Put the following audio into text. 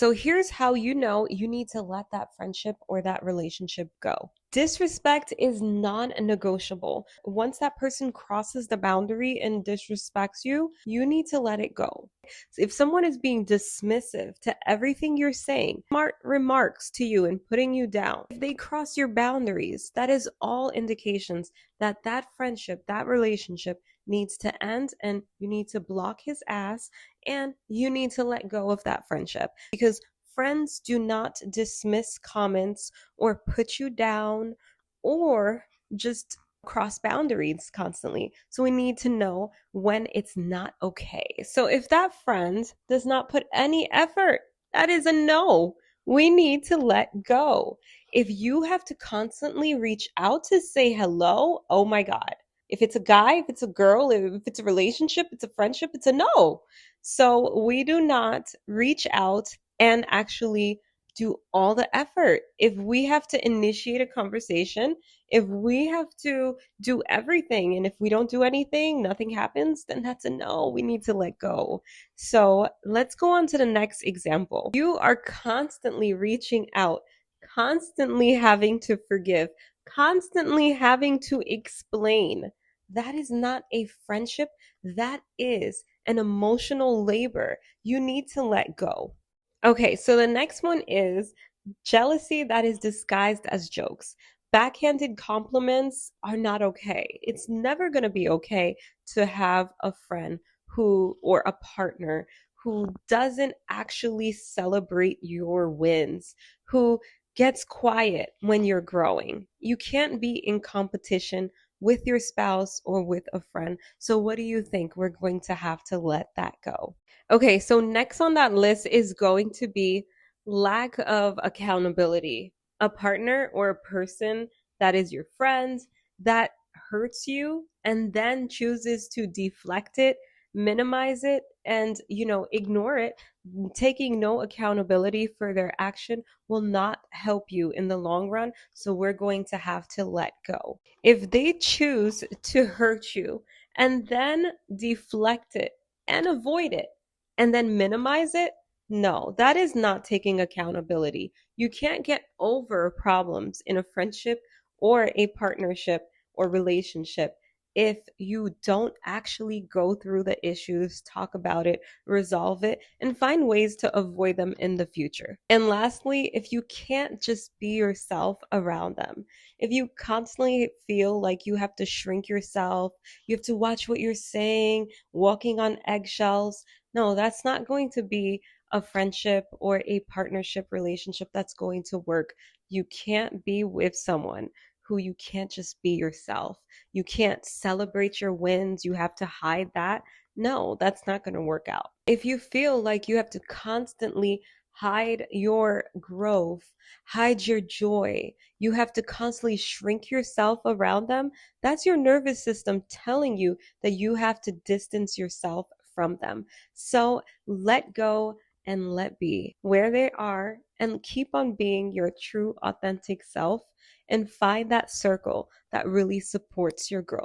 So here's how you know you need to let that friendship or that relationship go. Disrespect is non-negotiable. Once that person crosses the boundary and disrespects you, you need to let it go. If someone is being dismissive to everything you're saying, smart remarks to you and putting you down, if they cross your boundaries, that is all indications that that friendship, that relationship needs to end, and you need to block his ass and you need to let go of that friendship, because friends do not dismiss comments or put you down or just cross boundaries constantly. So we need to know when it's not okay. So if that friend does not put any effort, that is a no. We need to let go. If you have to constantly reach out to say hello, oh my God. If it's a guy, if it's a girl, if it's a relationship, it's a friendship, it's a no. So we do not reach out and actually do all the effort. If we have to initiate a conversation, if we have to do everything, and if we don't do anything, nothing happens, then that's a no. We need to let go. So let's go on to the next example. You are constantly reaching out, constantly having to forgive, constantly having to explain. That is not a friendship. That is an emotional labor. You need to let go. Okay, so the next one is jealousy that is disguised as jokes. Backhanded compliments are not okay. It's never going to be okay to have a friend who, or a partner who doesn't actually celebrate your wins, who gets quiet when you're growing. You can't be in competition with your spouse or with a friend. So, what do you think? We're going to have to let that go. Okay, so next on that list is going to be lack of accountability. A partner or a person that is your friend that hurts you and then chooses to deflect it, minimize it, and ignore it, taking no accountability for their action will not help you in the long run. So we're going to have to let go. If they choose to hurt you and then deflect it and avoid it and then minimize it, no, that is not taking accountability. You can't get over problems in a friendship or a partnership or relationship if you don't actually go through the issues, talk about it, resolve it, and find ways to avoid them in the future. And lastly, if you can't just be yourself around them, if you constantly feel like you have to shrink yourself, you have to watch what you're saying, walking on eggshells, no, that's not going to be a friendship or a partnership relationship that's going to work. You can't be with someone who you can't just be yourself. You can't celebrate your wins. You have to hide that. No, that's not going to work out. If you feel like you have to constantly hide your growth, hide your joy, you have to constantly shrink yourself around them, that's your nervous system telling you that you have to distance yourself from them. So let go and let be where they are and keep on being your true, authentic self and find that circle that really supports your growth.